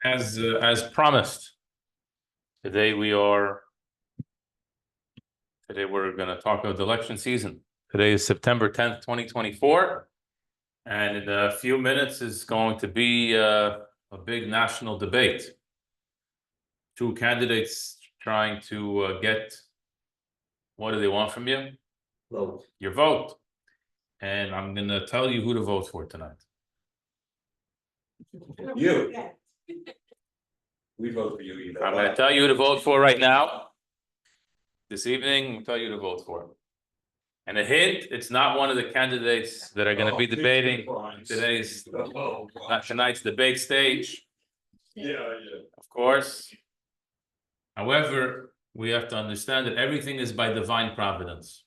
As promised, today we're going to talk about the election season. Today is September 10th, 2024, and in a few minutes is going to be a big national debate. Two candidates trying to get, what do they want from you? Vote. Your vote. And I'm going to tell you who to vote for tonight. You. We vote for you either. I'm going to tell you who to vote for right now. This evening, I'll tell you who to vote for. And a hint, it's not one of the candidates that are going to be debating tonight's debate stage. Yeah. Of course. However, we have to understand that everything is by divine providence.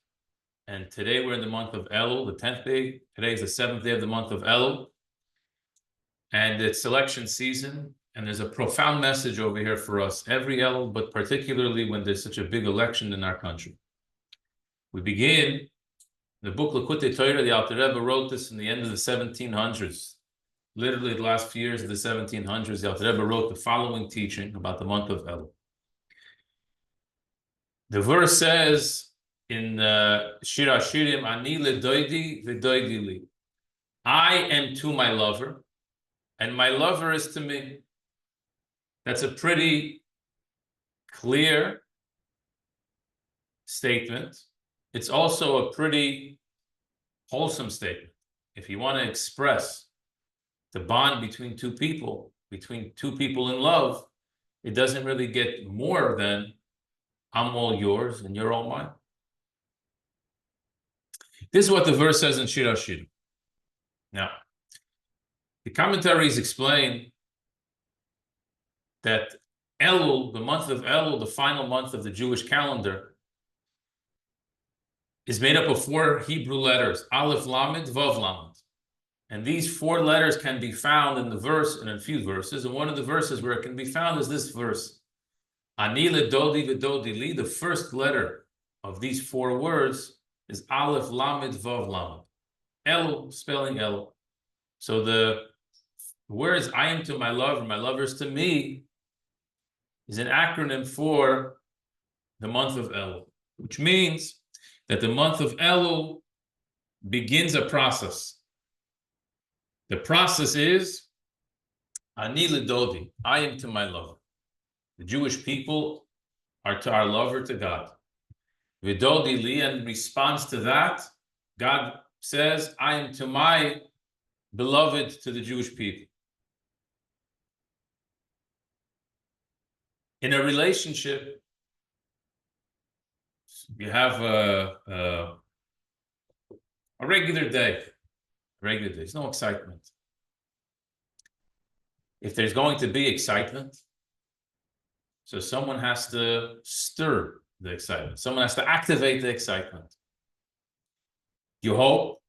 And today we're in the month of Elul, the 10th day. Today is the 7th day of the month of Elul. And it's election season. And there's a profound message over here for us every Elul, but particularly when there's such a big election in our country. We begin the book Likutei Torah. The Later Rebbe wrote this in the end of the 1700s. Literally the last few years of the 1700s, the Later Rebbe wrote the following teaching about the month of Elul. The verse says in Shir Hashirim, Ani ledoidi v'doidi li. I am to my lover, and my lover is to me. That's a pretty clear statement. It's also a pretty wholesome statement. If you want to express the bond between two people in love, it doesn't really get more than I'm all yours and you're all mine. This is what the verse says in Shir Hashirim. Now, the commentaries explain that Elul, the month of Elul, the final month of the Jewish calendar, is made up of 4 Hebrew letters, Aleph, Lamed, Vav, Lamed. And these 4 letters can be found in the verse, in a few verses, and one of the verses where it can be found is this verse. Ani ledodi v'dodi li, the first letter of these 4 words is Aleph, Lamed, Vav, Lamed. Elul, spelling Elul. So the words I am to my lover, my lover is to me, is an acronym for the month of Elul, which means that the month of Elul begins a process. The process is Ani ledodi, I am to my lover. The Jewish people are to our lover, to God. V'dodi li, and in response to that, God says, I am to my beloved, to the Jewish people. In a relationship, you have a regular day. There's no excitement. If there's going to be excitement, so someone has to stir the excitement. Someone has to activate the excitement. You hope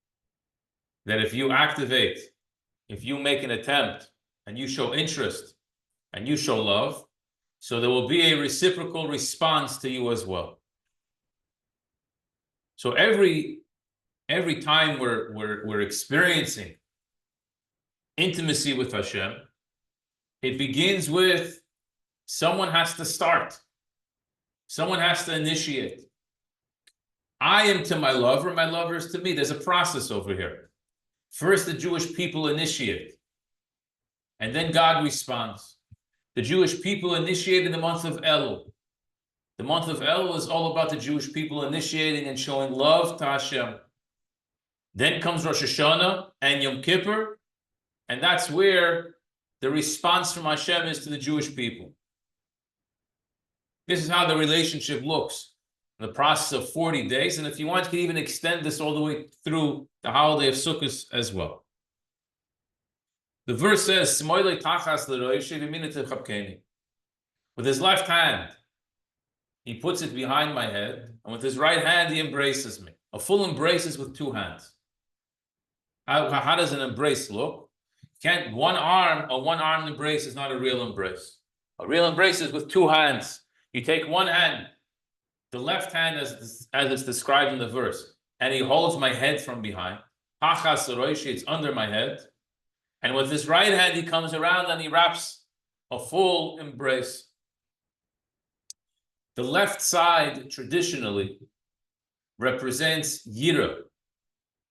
that if you activate, if you make an attempt, and you show interest, and you show love, so there will be a reciprocal response to you as well. So every time we're experiencing intimacy with Hashem, it begins with someone has to start. Someone has to initiate. I am to my lover is to me. There's a process over here. First, the Jewish people initiate, and then God responds. The Jewish people initiated the month of Elul. The month of Elul is all about the Jewish people initiating and showing love to Hashem. Then comes Rosh Hashanah and Yom Kippur, and that's where the response from Hashem is to the Jewish people. This is how the relationship looks in the process of 40 days, and if you want, you can even extend this all the way through the holiday of Sukkot as well. The verse says, with his left hand, he puts it behind my head, and with his right hand, he embraces me. A full embrace is with 2 hands. How does an embrace look? A one-arm embrace is not a real embrace. A real embrace is with 2 hands. You take one hand, the left hand as it's described in the verse, and he holds my head from behind. It's under my head. And with his right hand, he comes around and he wraps a full embrace. The left side traditionally represents yira,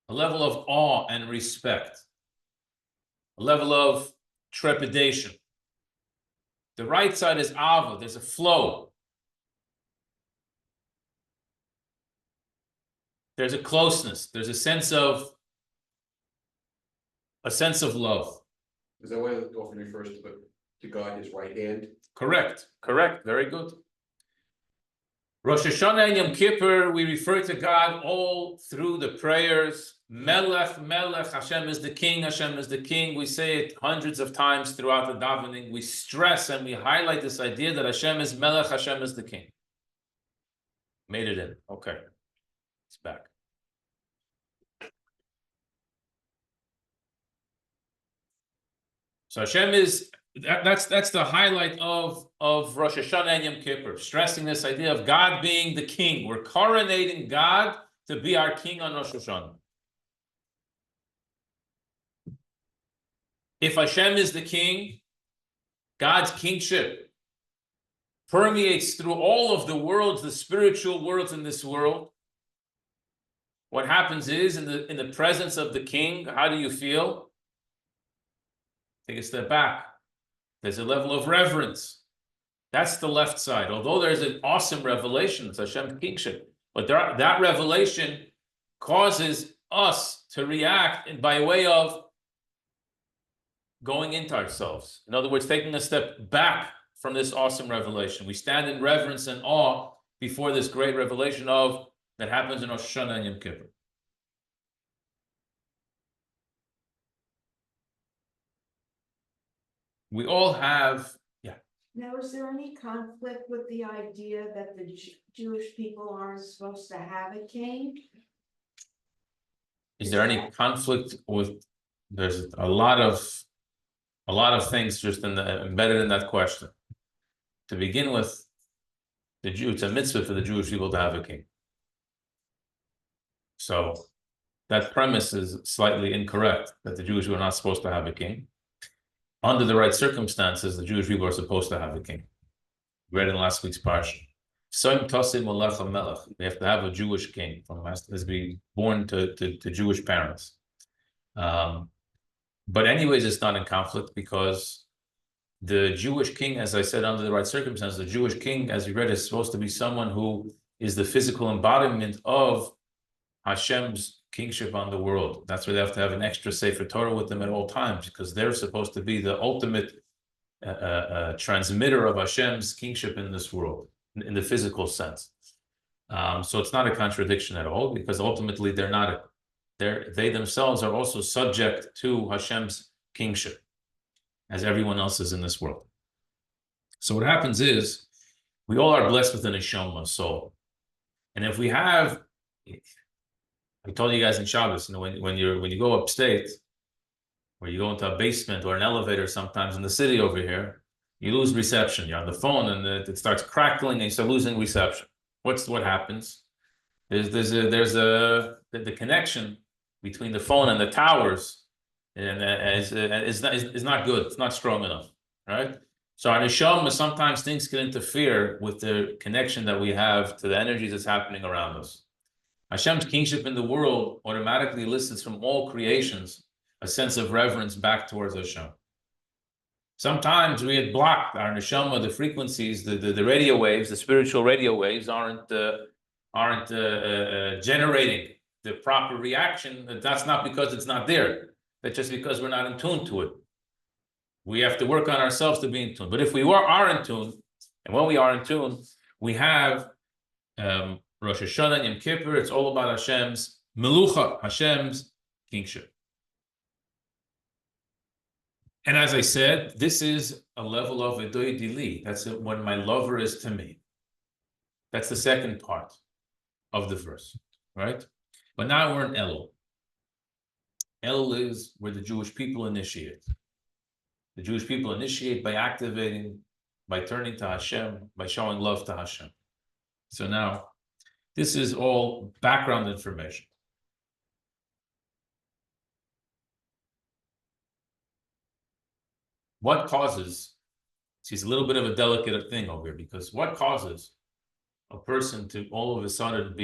a level of awe and respect, a level of trepidation. The right side is ava, there's a flow. There's a closeness, there's a sense of love. Is that why it often refers to God, his right hand? Correct, very good. Rosh Hashanah and Yom Kippur, we refer to God all through the prayers. Melech, Melech, Hashem is the king, Hashem is the king. We say it hundreds of times throughout the davening. We stress and we highlight this idea that Hashem is Melech, Hashem is the king. Made it in. Okay. It's back. So Hashem is, that's the highlight of Rosh Hashanah and Yom Kippur, stressing this idea of God being the king. We're coronating God to be our king on Rosh Hashanah. If Hashem is the king, God's kingship permeates through all of the worlds, the spiritual worlds in this world. What happens is, in the presence of the king, how do you feel? Take a step back. There's a level of reverence. That's the left side. Although there's an awesome revelation, it's Hashem's kingship, but that revelation causes us to react by way of going into ourselves. In other words, taking a step back from this awesome revelation. We stand in reverence and awe before this great revelation that happens in Rosh Hashanah and Yom Kippur. We all have, Now, is there any conflict with the idea that the Jewish people aren't supposed to have a king? Is there any conflict with? There's a lot of things just embedded in that question. To begin with, it's a mitzvah for the Jewish people to have a king. So that premise is slightly incorrect, that the Jewish people are not supposed to have a king. Under the right circumstances, the Jewish people are supposed to have a king. We read in last week's parsha. We have to have a Jewish king, as be born to Jewish parents. But anyways, it's not in conflict because the Jewish king, as I said, under the right circumstances, the Jewish king, as we read, is supposed to be someone who is the physical embodiment of Hashem's kingship on the world. That's why they have to have an extra Sefer Torah with them at all times, because they're supposed to be the ultimate transmitter of Hashem's kingship in this world, in the physical sense. So it's not a contradiction at all, because ultimately they themselves are also subject to Hashem's kingship, as everyone else is in this world. So what happens is, we all are blessed with an neshama, soul. And if we have, I told you guys in Shabbos, when you go upstate, or you go into a basement or an elevator sometimes in the city over here, you lose reception. You're on the phone and it starts crackling and you start losing reception. What happens? There's the connection between the phone and the towers and is not good. It's not strong enough, right? So our neshama, sometimes things can interfere with the connection that we have to the energies that's happening around us. Hashem's kingship in the world automatically elicits from all creations a sense of reverence back towards Hashem. Sometimes we had blocked our neshama, the frequencies, the radio waves, the spiritual radio waves aren't generating the proper reaction. That's not because it's not there. That's just because we're not in tune to it. We have to work on ourselves to be in tune. But if we are in tune, and when we are in tune, we have Rosh Hashanah and Yom Kippur. It's all about Hashem's melucha, Hashem's kingship. And as I said, this is a level of edoy dili. That's when my lover is to me. That's the second part of the verse, right? But now we're in Elul. Elul is where the Jewish people initiate. The Jewish people initiate by activating, by turning to Hashem, by showing love to Hashem. So now, this is all background information. What causes She's a little bit of a delicate thing over here, because what causes a person to all of a sudden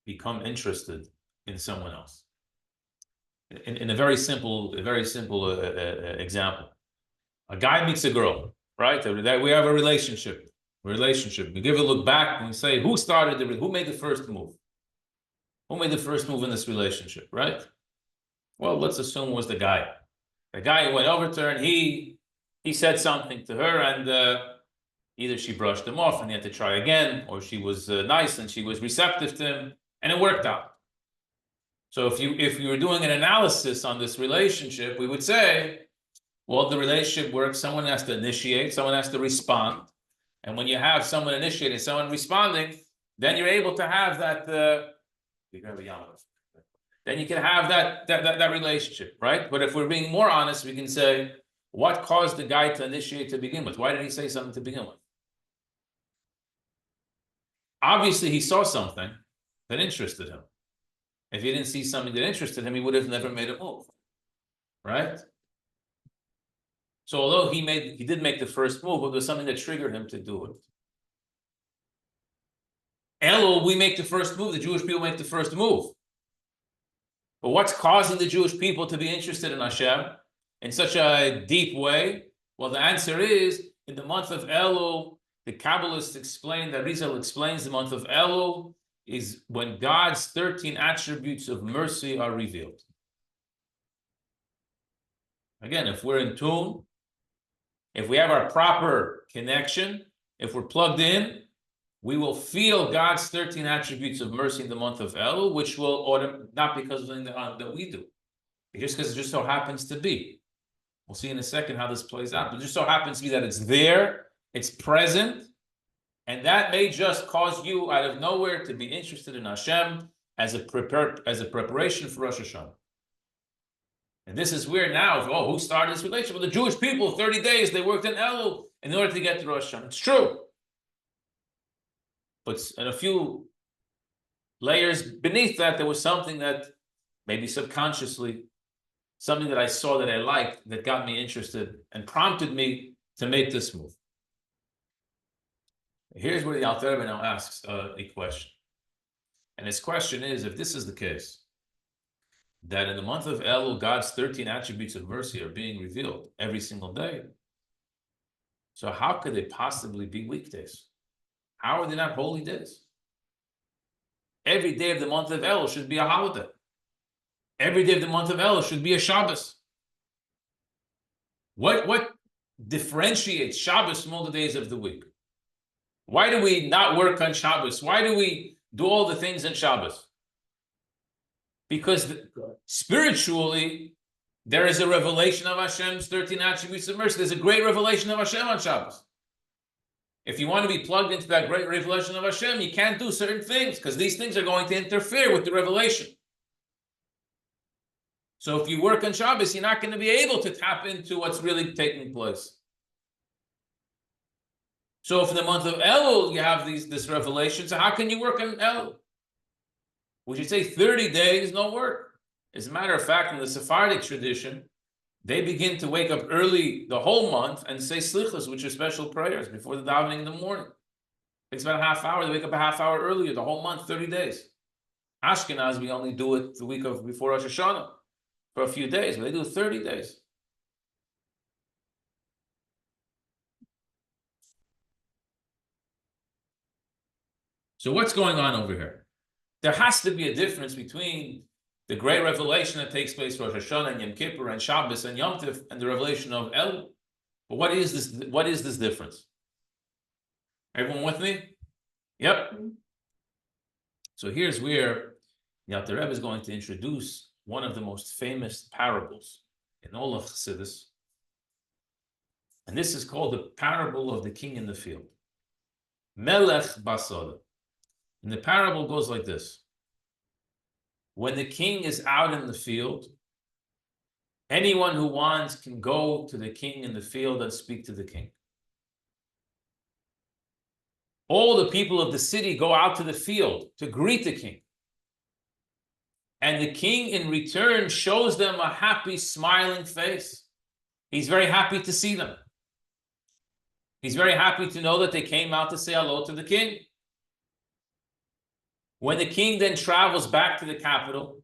become interested in someone else? In a very simple example, a guy meets a girl, right? That we have a relationship. We give a look back and we say, who made the first move? Who made the first move in this relationship, right? Well, let's assume it was the guy. The guy went over to her and he said something to her, and either she brushed him off and he had to try again, or she was nice and she was receptive to him, and it worked out. So if you were doing an analysis on this relationship, we would say, well, the relationship works. Someone has to initiate, someone has to respond. And when you have someone initiating, someone responding, then you're able to have that, then you can have that relationship, right? But if we're being more honest, we can say, what caused the guy to initiate to begin with? Why did he say something to begin with? Obviously, he saw something that interested him. If he didn't see something that interested him, he would have never made a move, right? So although he did make the first move, but there was something that triggered him to do it. Elul, we make the first move. The Jewish people make the first move. But what's causing the Jewish people to be interested in Hashem in such a deep way? Well, the answer is, in the month of Elul, the Kabbalists explain, that Rizal explains, the month of Elul is when God's 13 attributes of mercy are revealed. Again, if we're in tune, if we have our proper connection, if we're plugged in, we will feel God's 13 attributes of mercy in the month of Elul, which will not because of something that we do, just because it just so happens to be. We'll see in a second how this plays out. But it just so happens to be that it's there, it's present, and that may just cause you out of nowhere to be interested in Hashem as a preparation for Rosh Hashanah. And this is where now, who started this relationship? Well, the Jewish people, 30 days, they worked in Elul in order to get to Rosh Hashanah. It's true. But in a few layers beneath that, there was something that maybe subconsciously, something that I saw that I liked, that got me interested and prompted me to make this move. Here's where the Later Rebbe now asks a question. And his question is, if this is the case, that in the month of Elul, God's 13 attributes of mercy are being revealed every single day, so how could they possibly be weekdays? How are they not holy days? Every day of the month of Elul should be a holiday. Every day of the month of Elul should be a Shabbos. What differentiates Shabbos from all the days of the week? Why do we not work on Shabbos? Why do we do all the things on Shabbos? Because spiritually, there is a revelation of Hashem's 13 attributes of mercy. There's a great revelation of Hashem on Shabbos. If you want to be plugged into that great revelation of Hashem, you can't do certain things because these things are going to interfere with the revelation. So if you work on Shabbos, you're not going to be able to tap into what's really taking place. So if in the month of Elul you have this revelation, so how can you work on Elul? We should say 30 days, no work. As a matter of fact, in the Sephardic tradition, they begin to wake up early the whole month and say slichos, which are special prayers before the davening in the morning. It takes about a half hour. They wake up a half hour earlier, the whole month, 30 days. Ashkenaz, we only do it the week of before Rosh Hashanah for a few days, but they do 30 days. So what's going on over here? There has to be a difference between the great revelation that takes place for Rosh Hashanah and Yom Kippur and Shabbos and Yom Tov and the revelation of Elul. But what is this? What is this difference? Everyone with me? Yep. So here's where the Later Rebbe is going to introduce one of the most famous parables in all of Chassidus. And this is called the parable of the king in the field. Melech Basada. And the parable goes like this. When the king is out in the field, anyone who wants can go to the king in the field and speak to the king. All the people of the city go out to the field to greet the king. And the king in return shows them a happy, smiling face. He's very happy to see them. He's very happy to know that they came out to say hello to the king. When the king then travels back to the capital,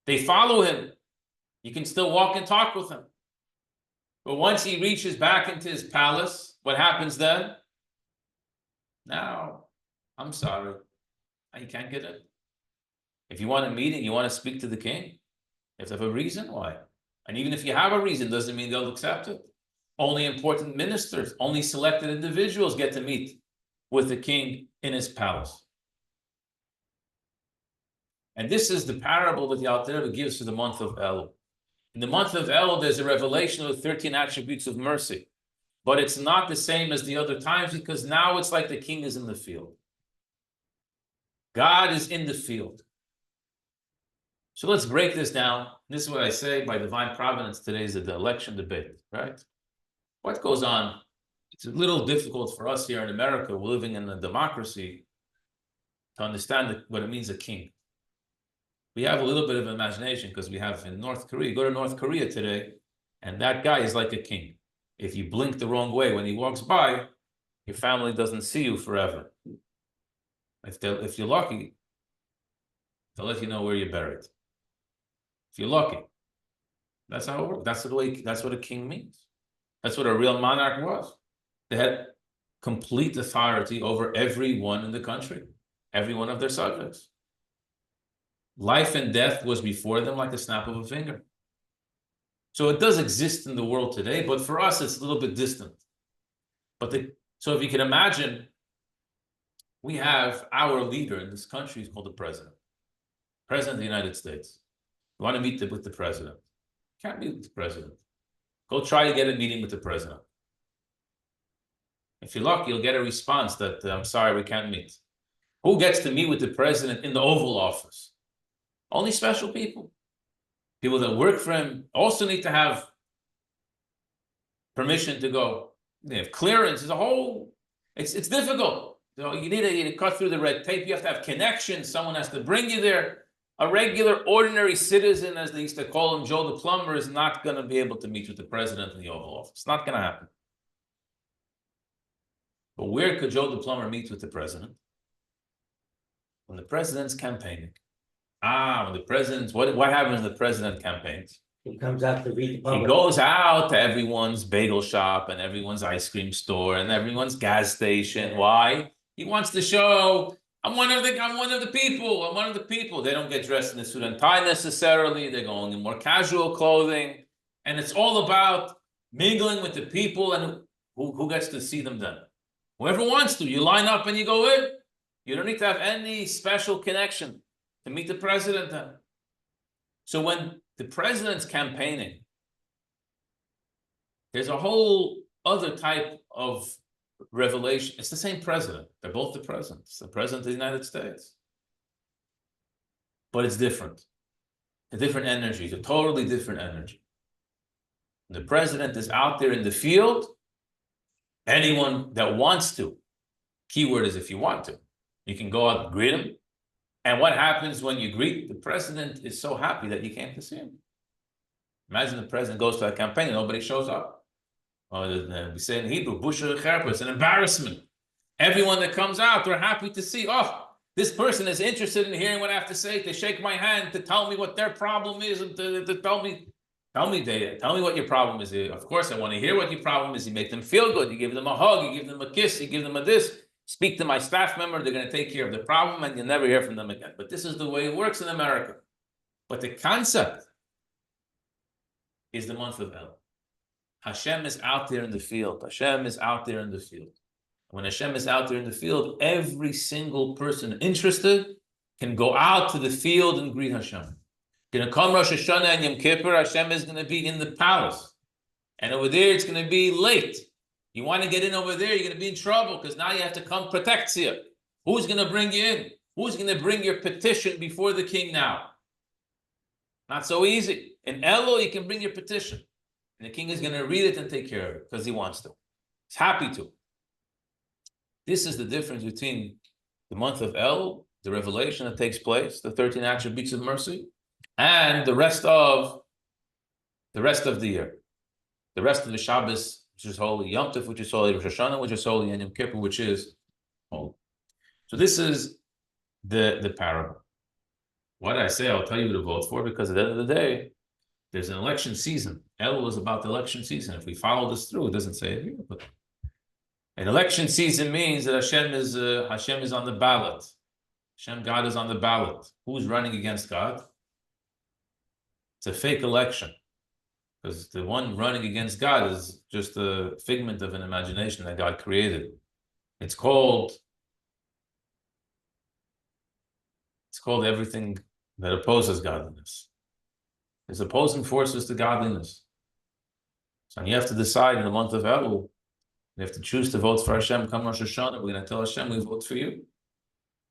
they follow him. You can still walk and talk with him. But once he reaches back into his palace, what happens then? Now, I'm sorry, you can't get in. If you want a meeting, you want to speak to the king, you have to have a reason why. And even if you have a reason, doesn't mean they'll accept it. Only important ministers, only selected individuals get to meet with the king in his palace. And this is the parable that the Later Rebbe gives for the month of Elul. In the month of Elul, there's a revelation of the 13 attributes of mercy. But it's not the same as the other times, because now it's like the king is in the field. God is in the field. So let's break this down. This is what I say by divine providence. Today is the election debate, right? What goes on? It's a little difficult for us here in America, we're living in a democracy, to understand what it means a king. We have a little bit of imagination because we have in North Korea, you go to North Korea today, and that guy is like a king. If you blink the wrong way when he walks by, your family doesn't see you forever. If you're lucky, they'll let you know where you're buried. If you're lucky. That's how it works. That's what a king means. That's what a real monarch was. They had complete authority over everyone in the country, every one of their subjects. Life and death was before them like the snap of a finger. So it does exist in the world today, but for us, it's a little bit distant. So if you can imagine, we have our leader in this country is called the president. President of the United States. You want to meet with the president. Can't meet with the president. Go try to get a meeting with the president. If you're lucky, you'll get a response that, I'm sorry, we can't meet. Who gets to meet with the president in the Oval Office? Only special people. People that work for him also need to have permission to go. They have clearance. There's a whole, it's difficult. You need to cut through the red tape. You have to have connections. Someone has to bring you there. A regular, ordinary citizen, as they used to call him, Joe the plumber, is not going to be able to meet with the president in the Oval Office. It's not going to happen. But where could Joe the plumber meet with the president? When the president's campaigning. When the president's, what happens when the president campaigns? He comes out to read the public. He goes out to everyone's bagel shop and everyone's ice cream store and everyone's gas station. Why? He wants to show, I'm one of the people. I'm one of the people. They don't get dressed in a suit and tie necessarily. They're going in more casual clothing. And it's all about mingling with the people, and who gets to see them then? Whoever wants to. You line up and you go in. You don't need to have any special connection to meet the president then. So when the president's campaigning, there's a whole other type of revelation. It's the same president. They're both the president. It's the president of the United States. But it's different. A different energy, a totally different energy. The president is out there in the field. Anyone that wants to, keyword is if you want to, you can go out and greet him. And what happens when you greet? The president is so happy that you came to see him. Imagine the president goes to a campaign and nobody shows up. We say in Hebrew, busha cherpa, it's an embarrassment. Everyone that comes out, they're happy to see, this person is interested in hearing what I have to say, to shake my hand, to tell me what their problem is, and to tell me what your problem is. Of course, I want to hear what your problem is. You make them feel good. You give them a hug. You give them a kiss. You give them a this. Speak to my staff member, they're going to take care of the problem, and you'll never hear from them again. But this is the way it works in America. But the concept is the month of Elul. Hashem is out there in the field. Hashem is out there in the field. When Hashem is out there in the field, every single person interested can go out to the field and greet Hashem. Going to come Rosh Hashanah and Yom Kippur, Hashem is going to be in the palace. And over there, it's going to be late. You want to get in over there, you're going to be in trouble because now you have to come protect you. Who's going to bring you in? Who's going to bring your petition before the king now? Not so easy. In Elul, you can bring your petition. And the king is going to read it and take care of it because he wants to. He's happy to. This is the difference between the month of Elul, the revelation that takes place, the 13 attributes of mercy, and the rest of the year. The rest of the Shabbos which is holy, Yom Tov, which is holy, Rosh Hashanah, which is holy, and Yom Kippur, which is holy. So this is the parable. What did I say? I'll tell you who to vote for, because at the end of the day, there's an election season. Elul is about the election season. If we follow this through, it doesn't say it here, but an election season means that Hashem is on the ballot. Hashem, God is on the ballot. Who's running against God? It's a fake election, because the one running against God is just a figment of an imagination that God created. It's called everything that opposes godliness. There's opposing forces to godliness. So you have to decide in the month of Elul, you have to choose to vote for Hashem. Come Rosh Hashanah, we're going to tell Hashem we vote for you.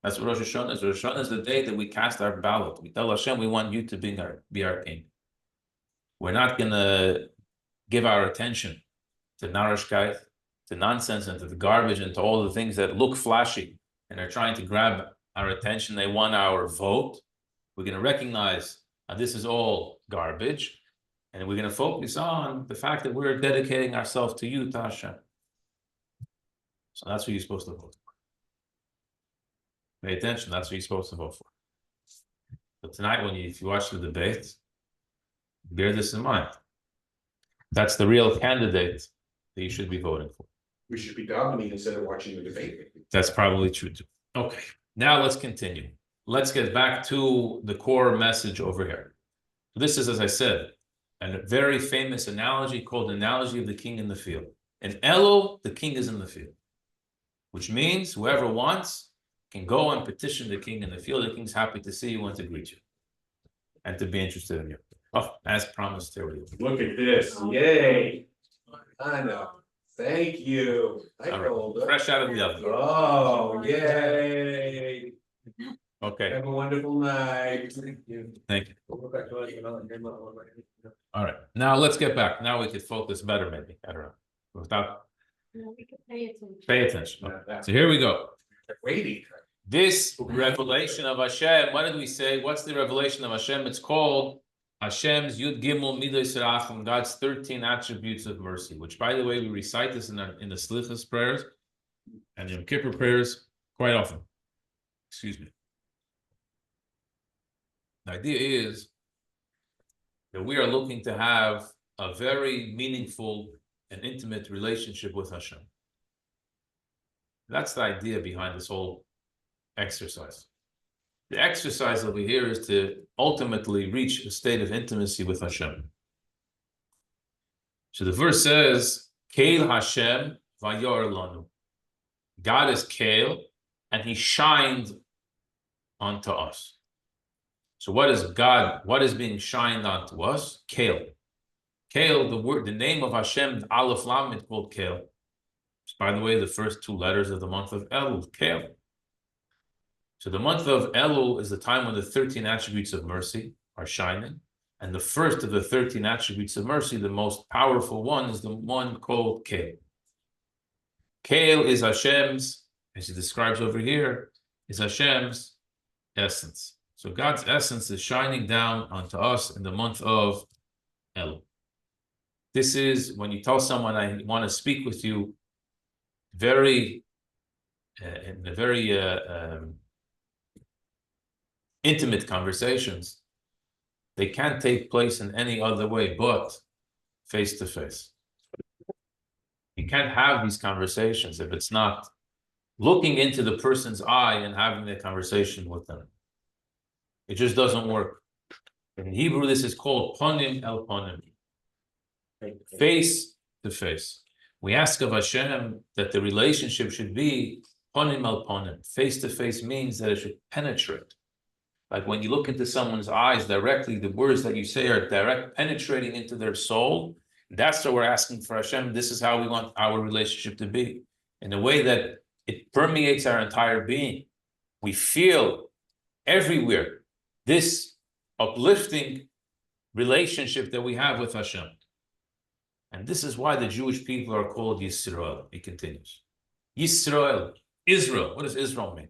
That's what Rosh Hashanah is. Rosh Hashanah is the day that we cast our ballot. We tell Hashem we want you to be our king. We're not going to give our attention to narishkeit, to nonsense, and to the garbage, and to all the things that look flashy and are trying to grab our attention. They want our vote. We're going to recognize that this is all garbage, and we're going to focus on the fact that we're dedicating ourselves to you, to Hashem. So that's what you're supposed to vote for. Pay attention. That's what you're supposed to vote for. But tonight, if you watch the debate, bear this in mind. That's the real candidate that you should be voting for. We should be davening instead of watching the debate. That's probably true too. Okay, now let's continue. Let's get back to the core message over here. This is, as I said, a very famous analogy called the analogy of the king in the field. In Elul, the king is in the field, which means whoever wants can go and petition the king in the field. The king's happy to see you and to greet you and to be interested in you. Oh, as promised, here we go. Look at this. Yay. I know. Thank you. All right. Fresh out of the oven. Oh, yay. Okay. Have a wonderful night. Thank you. Thank you. All right. Now let's get back. Now we could focus better, maybe. I don't know. Without We can pay attention. pay attention. Okay. So here we go. Waiting. This revelation of Hashem, what did we say? What's the revelation of Hashem? It's called Hashem's Yud Gimel Midos Racham, God's 13 attributes of mercy, which, by the way, we recite this in the Slichas prayers and Yom Kippur prayers quite often. Excuse me. The idea is that we are looking to have a very meaningful and intimate relationship with Hashem. That's the idea behind this whole exercise. The exercise over here is to ultimately reach a state of intimacy with Hashem. So the verse says, Kale Hashem vayor lanu. God is Kale, and he shined onto us. So what is God? What is being shined onto us? Kale. Kale, the name of Hashem, Aleph Lamed, called Kale. By the way, the first two letters of the month of Elul, Kale. So the month of Elul is the time when the 13 attributes of mercy are shining. And the first of the 13 attributes of mercy, the most powerful one, is the one called Kale. Kale is Hashem's, as he describes over here, is Hashem's essence. So God's essence is shining down onto us in the month of Elul. This is when you tell someone, I want to speak with you in a very intimate conversations. They can't take place in any other way but face to face. You can't have these conversations if it's not looking into the person's eye and having a conversation with them. It just doesn't work. In Hebrew, this is called ponim el ponim, face to face. We ask of Hashem that the relationship should be ponim el ponim. Face to face means that it should penetrate. Like when you look into someone's eyes directly, the words that you say are direct, penetrating into their soul. That's what we're asking for Hashem. This is how we want our relationship to be, in a way that it permeates our entire being. We feel everywhere this uplifting relationship that we have with Hashem. And this is why the Jewish people are called Yisrael. He continues. Yisrael, Israel. What does Israel mean?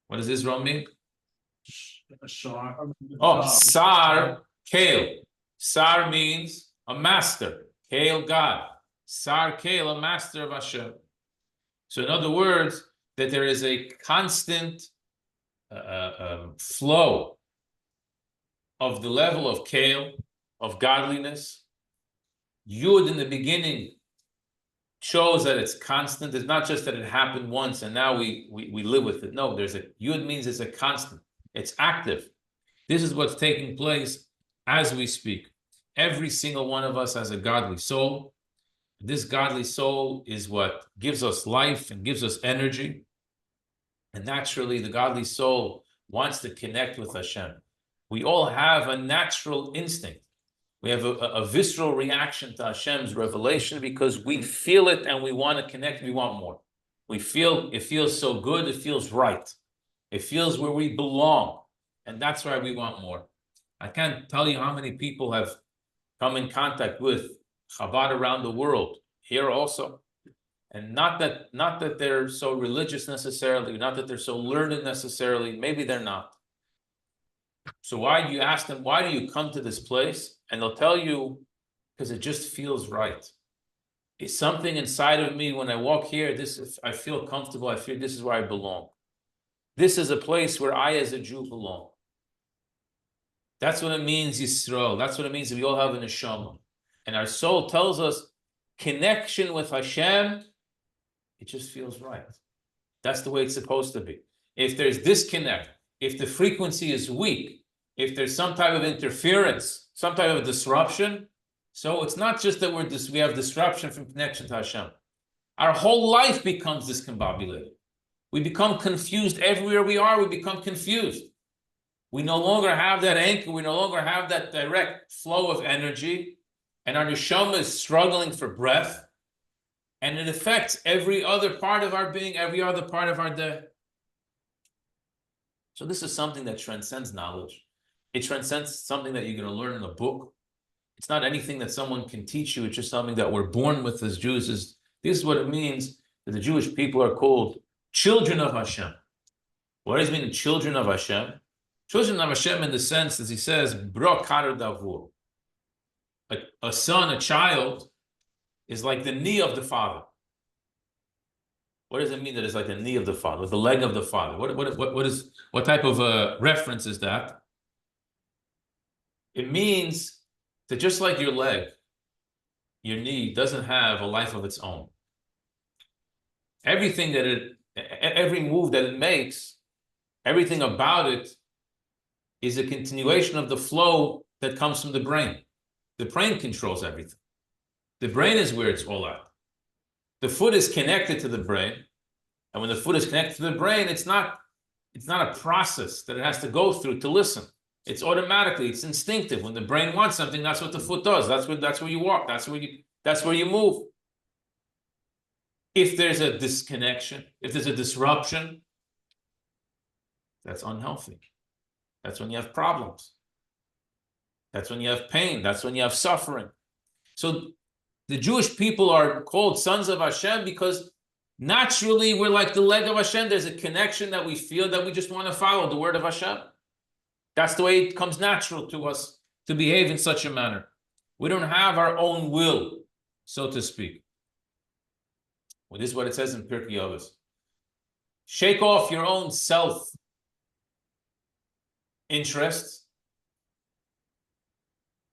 What does Israel mean? Oh, Sar, Kale. Sar means a master. Kale, God. Sar Kale, a master of Hashem. So in other words, that there is a constant flow of the level of Kale, of godliness. Yud in the beginning shows that it's constant. It's not just that it happened once and now we live with it. No, there's a Yud means it's a constant. It's active. This is what's taking place as we speak. Every single one of us has a godly soul. This godly soul is what gives us life and gives us energy. And naturally, the godly soul wants to connect with Hashem. We all have a natural instinct. We have a visceral reaction to Hashem's revelation because we feel it and we want to connect. We want more. We feel it feels so good. It feels right. It feels where we belong. And that's why we want more. I can't tell you how many people have come in contact with Chabad around the world, here also. And not that they're so religious necessarily, not that they're so learned necessarily, maybe they're not. So why do you ask them, why do you come to this place? And they'll tell you, because it just feels right. It's something inside of me when I walk here, I feel comfortable, I feel this is where I belong. This is a place where I as a Jew belong. That's what it means, Yisrael. That's what it means that we all have an neshama. And our soul tells us connection with Hashem, it just feels right. That's the way it's supposed to be. If there's disconnect, if the frequency is weak, if there's some type of interference, some type of disruption, so it's not just that we have disruption from connection to Hashem. Our whole life becomes discombobulated. We become confused everywhere we are. We become confused. We no longer have that anchor. We no longer have that direct flow of energy. And our neshama is struggling for breath. And it affects every other part of our being, every other part of our day. So this is something that transcends knowledge. It transcends something that you're going to learn in a book. It's not anything that someone can teach you. It's just something that we're born with as Jews. This is what it means that the Jewish people are called children of Hashem. What does it mean, children of Hashem? Children of Hashem in the sense, as he says, bro kar davur. Like a son, a child, is like the knee of the father. What does it mean that it's like the knee of the father, the leg of the father? What type of reference is that? It means that just like your leg, your knee doesn't have a life of its own. Everything that every move that it makes, everything about it is a continuation of the flow that comes from the brain. The brain controls everything. The brain is where it's all at. The foot is connected to the brain. And when the foot is connected to the brain, it's not a process that it has to go through to listen. It's automatically, it's instinctive. When the brain wants something, that's what the foot does. That's where you walk. That's where you move. If there's a disconnection, if there's a disruption, that's unhealthy. That's when you have problems. That's when you have pain. That's when you have suffering. So the Jewish people are called sons of Hashem because naturally we're like the leg of Hashem. There's a connection that we feel that we just want to follow the word of Hashem. That's the way it comes natural to us to behave in such a manner. We don't have our own will, so to speak. Well, this is what it says in Pirkei Avos. Shake off your own self-interest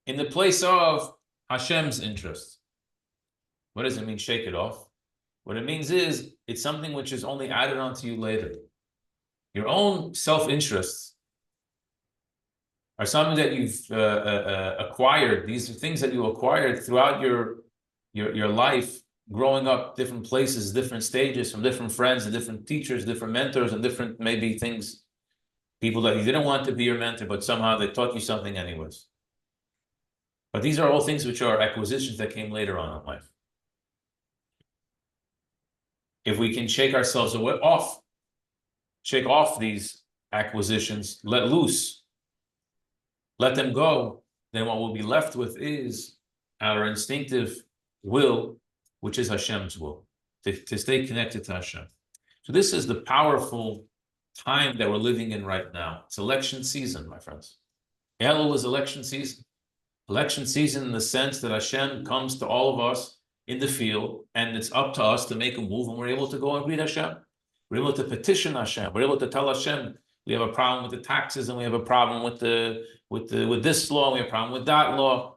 in the place of Hashem's interest. What does it mean, shake it off? What it means is, it's something which is only added onto you later. Your own self-interests are something that you've acquired. These are things that you acquired throughout your life, growing up, different places, different stages, from different friends and different teachers, different mentors, and different maybe things, people that you didn't want to be your mentor, but somehow they taught you something anyways. But these are all things which are acquisitions that came later on in life. If we can shake ourselves off, shake off these acquisitions, let loose, let them go, then what we'll be left with is our instinctive will, which is Hashem's will, to stay connected to Hashem. So this is the powerful time that we're living in right now. It's election season, my friends. Elul is election season. Election season in the sense that Hashem comes to all of us in the field, and it's up to us to make a move, and we're able to go and greet Hashem. We're able to petition Hashem. We're able to tell Hashem we have a problem with the taxes, and we have a problem with this law, we have a problem with that law.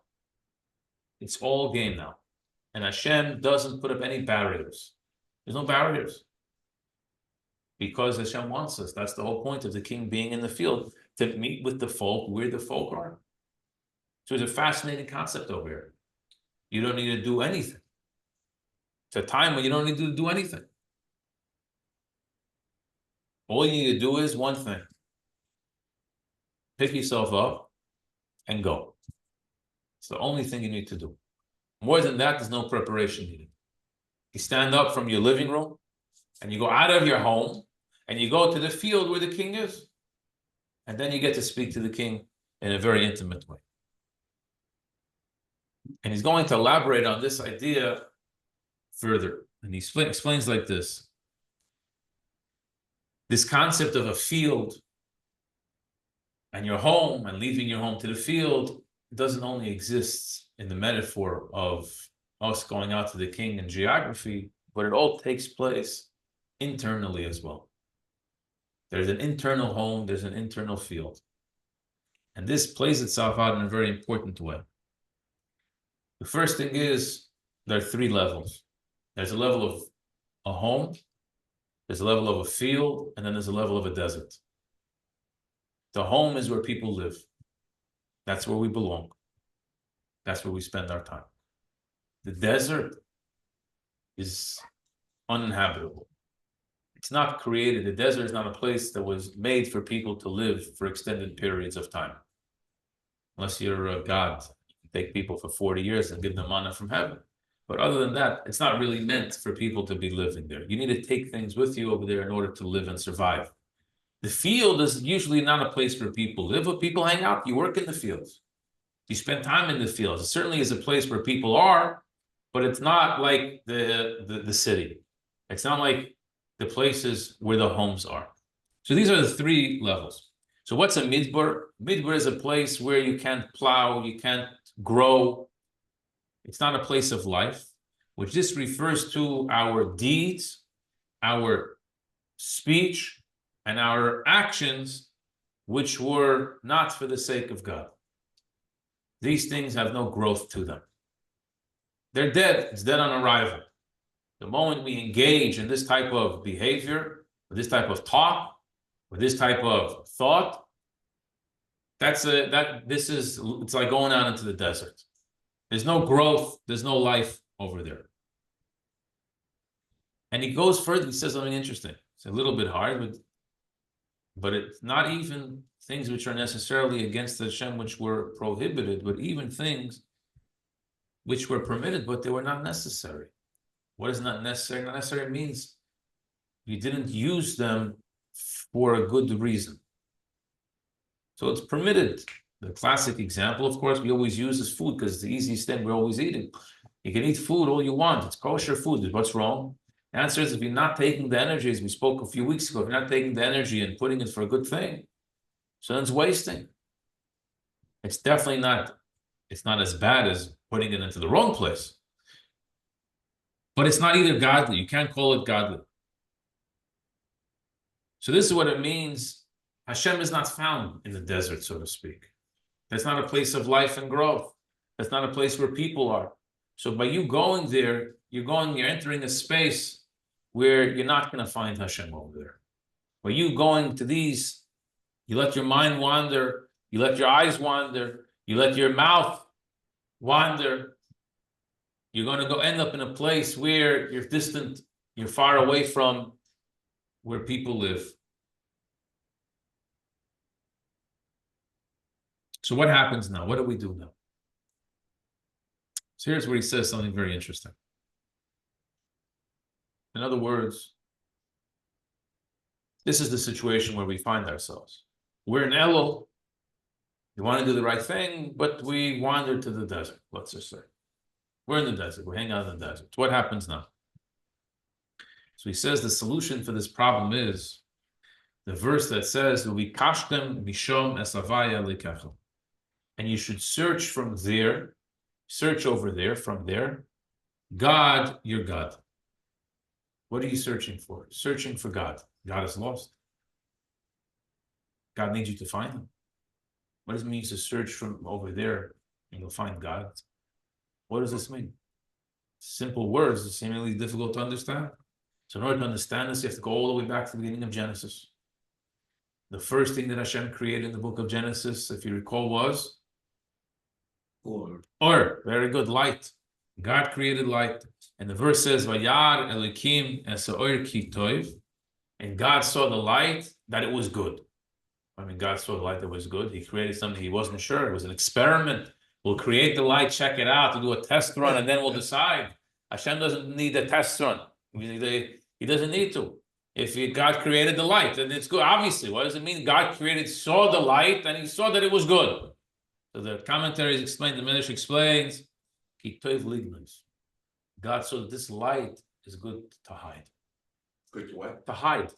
It's all game now. And Hashem doesn't put up any barriers. There's no barriers. Because Hashem wants us. That's the whole point of the king being in the field, to meet with the folk where the folk are. So it's a fascinating concept over here. You don't need to do anything. It's a time when you don't need to do anything. All you need to do is one thing. Pick yourself up and go. It's the only thing you need to do. More than that, there's no preparation needed. You stand up from your living room and you go out of your home and you go to the field where the king is. And then you get to speak to the king in a very intimate way. And he's going to elaborate on this idea further. And he explains like this. This concept of a field and your home and leaving your home to the field doesn't only exist in the metaphor of us going out to the king in geography, but it all takes place internally as well. There's an internal home, there's an internal field. And this plays itself out in a very important way. The first thing is, there are three levels. There's a level of a home, there's a level of a field, and then there's a level of a desert. The home is where people live. That's where we belong. That's where we spend our time. The desert is uninhabitable. It's not created. The desert is not a place that was made for people to live for extended periods of time. Unless you're a god, you take people for 40 years and give them manna from heaven. But other than that, it's not really meant for people to be living there. You need to take things with you over there in order to live and survive. The field is usually not a place where people live, but people hang out. You work in the fields. You spend time in the fields. It certainly is a place where people are, but it's not like the city. It's not like the places where the homes are. So these are the three levels. So what's a midbar? Midbar is a place where you can't plow, you can't grow. It's not a place of life, which this refers to our deeds, our speech, and our actions, which were not for the sake of God. These things have no growth to them. They're dead. It's dead on arrival. The moment we engage in this type of behavior, or this type of talk, or this type of thought, it's like going out into the desert. There's no growth, there's no life over there. And he goes further, he says something interesting. It's a little bit hard, but it's not even things which are necessarily against Hashem, which were prohibited, but even things which were permitted, but they were not necessary. What is not necessary? Not necessary means you didn't use them for a good reason. So it's permitted. The classic example, of course, we always use is food because it's the easiest thing we're always eating. You can eat food all you want. It's kosher food. What's wrong? The answer is if you're not taking the energy, as we spoke a few weeks ago, if you're not taking the energy and putting it for a good thing, so then it's wasting. It's definitely not, it's not as bad as putting it into the wrong place. But it's not either godly. You can't call it godly. So this is what it means. Hashem is not found in the desert, so to speak. That's not a place of life and growth. That's not a place where people are. So by you going there, you're entering a space where you're not going to find Hashem over there. By you going to these, you let your mind wander, you let your eyes wander, you let your mouth wander. You're going to go end up in a place where you're distant, you're far away from where people live. So what happens now? What do we do now? So here's where he says something very interesting. In other words, this is the situation where we find ourselves. We're in Elul. We want to do the right thing, but we wander to the desert, let's just say. We're in the desert. We hang out in the desert. So what happens now? So he says the solution for this problem is the verse that says, "Vikashtem mishom esavaya likachel," and you should search from there, search over there, from there, God, your God. What are you searching for? Searching for God. God is lost. God needs you to find him. What does it mean to search from over there and you'll find God? What does this mean? Simple words, it's seemingly difficult to understand. So in order to understand this, you have to go all the way back to the beginning of Genesis. The first thing that Hashem created in the book of Genesis, if you recall, was Or. Very good, light. God created light. And the verse says, Vayar Elokim es ha'or ki tov. And God saw the light, that it was good. I mean, God saw the light that was good. He created something he wasn't sure. It was an experiment. We'll create the light, check it out, to do a test run, and then we'll decide. Hashem doesn't need a test run. He doesn't need to. If God created the light, then it's good. Obviously, what does it mean? God saw the light, and he saw that it was good. So the commentaries explain, the Midrash explains, God saw that this light is good to hide. Good to what? To hide.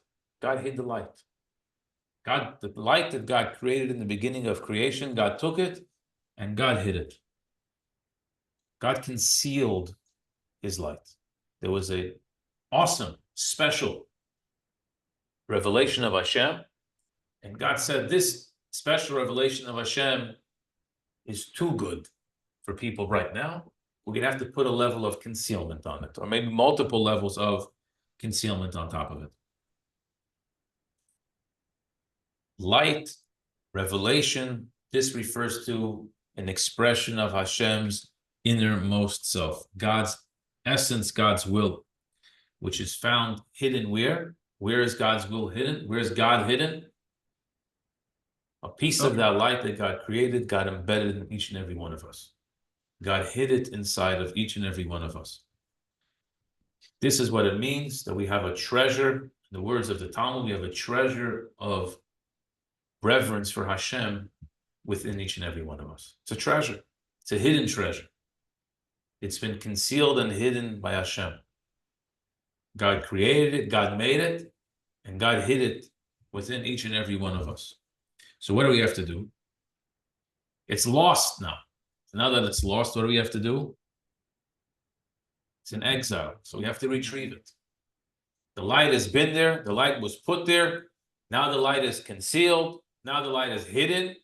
God hid the light. The light that God created in the beginning of creation, God took it and God hid it. God concealed his light. There was an awesome, special revelation of Hashem, and God said, this special revelation of Hashem is too good for people right now. We're going to have to put a level of concealment on it, or maybe multiple levels of concealment on top of it. Light, revelation, this refers to an expression of Hashem's innermost self, God's essence, God's will, which is found hidden where? Where is God's will hidden? Where is God hidden? A piece of that light that God created, God embedded in each and every one of us. God hid it inside of each and every one of us. This is what it means that we have a treasure. In the words of the Talmud, we have a treasure of reverence for Hashem within each and every one of us. It's a treasure. It's a hidden treasure. It's been concealed and hidden by Hashem. God created it, God made it, and God hid it within each and every one of us. So what do we have to do? It's lost now. Now that it's lost, what do we have to do? It's in exile, so we have to retrieve it. The light has been there, the light was put there, now the light is concealed, now the light is hidden,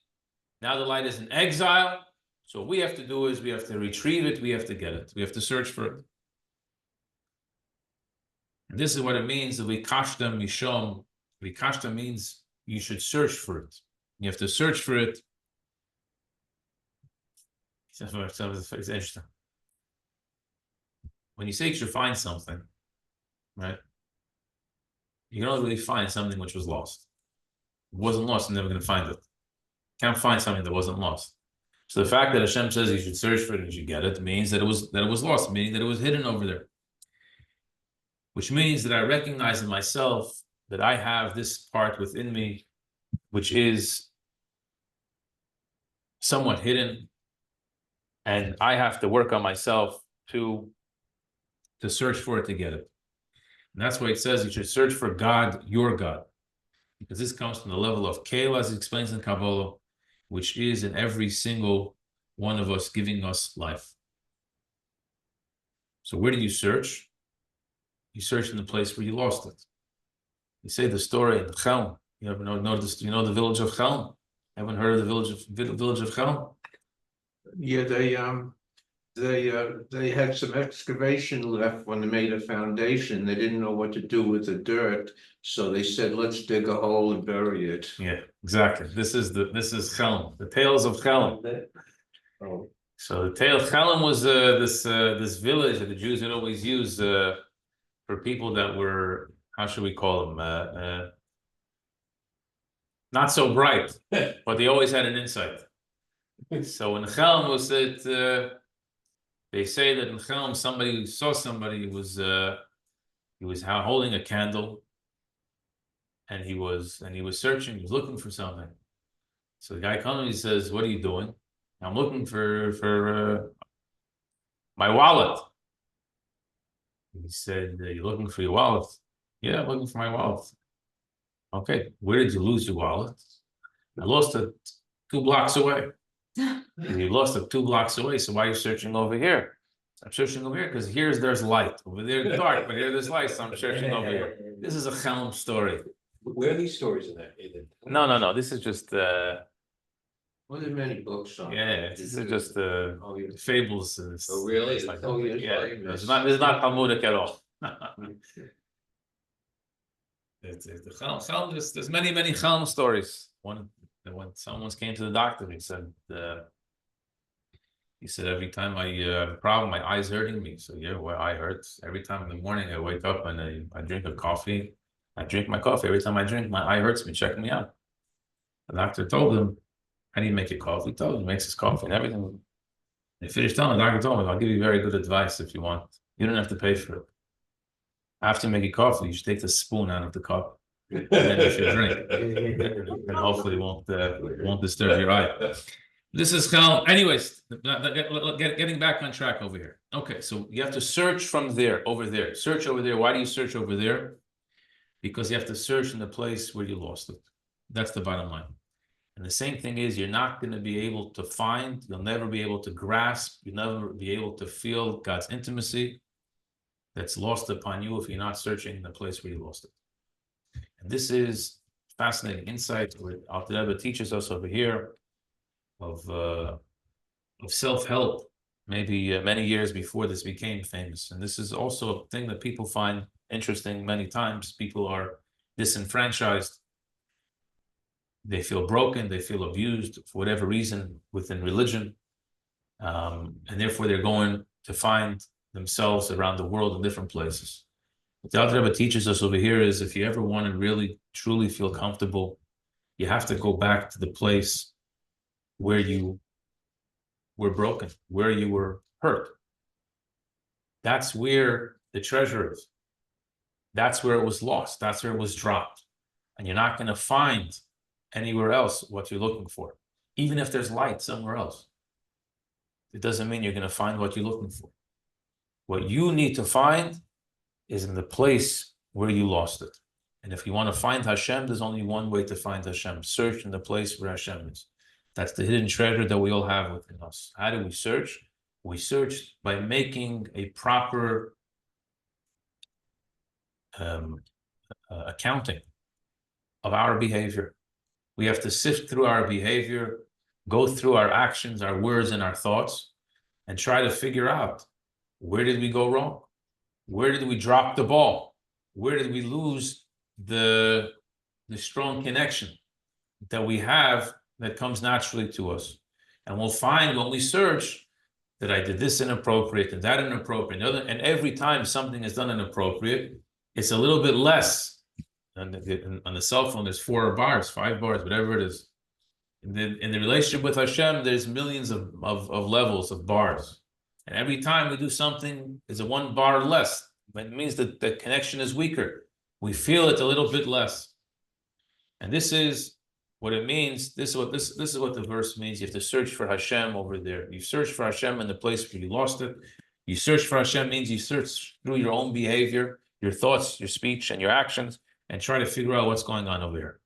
now the light is in exile. So what we have to do is we have to retrieve it, we have to get it, we have to search for it. And this is what it means, the vikashta mishom. Vikashta means you should search for it. You have to search for it. It's interesting. When you say you should find something, right? You can only really find something which was lost. It wasn't lost, you're never going to find it. Can't find something that wasn't lost. So the fact that Hashem says you should search for it and you should get it means that it was lost, meaning that it was hidden over there. Which means that I recognize in myself that I have this part within me, which is somewhat hidden, and I have to work on myself to search for it, to get it. And that's why it says you should search for God, your God, because this comes from the level of Kale, as it explains in Kabbalah, which is in every single one of us, giving us life. So where do you search? You search in the place where you lost it. You say the story in Helm. You ever know this? You know the village of Helm? Haven't heard of the village of Helm? Yeah, they had some excavation left when they made a foundation. They didn't know what to do with the dirt, so they said, "Let's dig a hole and bury it." Yeah, exactly. This is Helm, the tales of Helm. Oh. So the tale of Helm was this village that the Jews would always use for people that were, how should we call them? Not so bright, but they always had an insight. So in Helm was it? They say that in Helm, somebody saw somebody who was holding a candle, and he was searching. He was looking for something. So the guy comes and he says, "What are you doing?" "I'm looking for my wallet." He said, "You're looking for your wallet?" "Yeah, I'm looking for my wallet." "Okay, where did you lose your wallet?" "I lost it 2 blocks away." You lost it 2 blocks away, so why are you searching over here? I'm searching over here because there's light. Over there it's dark, but here there's light, so I'm searching over here. This is a Helm story. Where are these stories in that? No. This is just Well, there are many books on. yeah, this is just Oh, yeah. fables. Oh, really? It's like, Oh, yes, yeah, famous. it's not Talmudic at all. It's the Helm, there's many Helm stories. When someone came to the doctor, he said every time I have a problem, my eye's hurting me. So yeah, well, eye hurts every time in the morning. I wake up and I drink a coffee. I drink my coffee. Every time I drink, my eye hurts me. Check me out. The doctor told him, "How do you make your coffee?" He told him, he makes his coffee and everything. They finished telling the doctor told him, "I'll give you very good advice if you want. You don't have to pay for it. After you make your coffee, you should take the spoon out of the cup." And then you should drink, and hopefully it won't disturb your eye. This is how. Anyways, getting back on track over here. Okay, so you have to search from there over there. Search over there. Why do you search over there? Because you have to search in the place where you lost it. That's the bottom line. And the same thing is, you're not going to be able to find. You'll never be able to grasp. You'll never be able to feel God's intimacy that's lost upon you if you're not searching in the place where you lost it. And this is fascinating insight where Alter Rebbe teaches us over here of self-help, maybe many years before this became famous. And this is also a thing that people find interesting many times. People are disenfranchised. They feel broken, they feel abused for whatever reason within religion. And therefore they're going to find themselves around the world in different places. What the Alter Rebbe teaches us over here is, if you ever want to really, truly feel comfortable, you have to go back to the place where you were broken, where you were hurt. That's where the treasure is. That's where it was lost. That's where it was dropped. And you're not going to find anywhere else what you're looking for. Even if there's light somewhere else, it doesn't mean you're going to find what you're looking for. What you need to find is in the place where you lost it. And if you want to find Hashem, there's only one way to find Hashem. Search in the place where Hashem is. That's the hidden treasure that we all have within us. How do we search? We search by making a proper accounting of our behavior. We have to sift through our behavior, go through our actions, our words, and our thoughts, and try to figure out, where did we go wrong? Where did we drop the ball? Where did we lose the strong connection that we have that comes naturally to us? And we'll find when we search that I did this inappropriate and that inappropriate. And every time something is done inappropriate, it's a little bit less. On the cell phone, there's 4 bars, 5 bars, whatever it is. In the relationship with Hashem, there's millions of levels of bars. And every time we do something, it's a 1 bar less. But it means that the connection is weaker. We feel it a little bit less. And this is what it means. This is what the verse means. You have to search for Hashem over there. You search for Hashem in the place where you lost it. You search for Hashem means you search through your own behavior, your thoughts, your speech, and your actions, and try to figure out what's going on over here.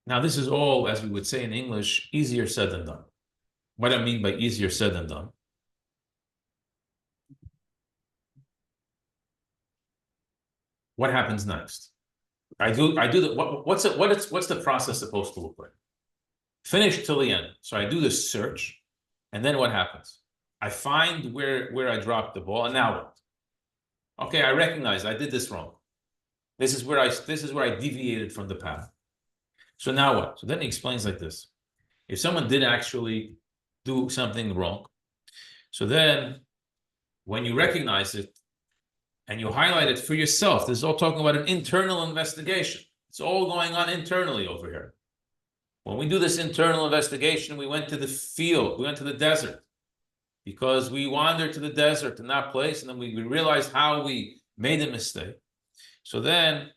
Now, this is all, as we would say in English, easier said than done. What I mean by easier said than done? What happens next? I do the what's the process supposed to look like? Finish till the end. So I do this search, and then what happens? I find where I dropped the ball, and now what? Okay, I recognize I did this wrong. This is where I deviated from the path. So now what? So then he explains like this. If someone did actually do something wrong, so then when you recognize it and you highlight it for yourself, this is all talking about an internal investigation. It's all going on internally over here. When we do this internal investigation, we went to the field, we went to the desert, because we wandered to the desert in that place, and then we realized how we made a mistake. So then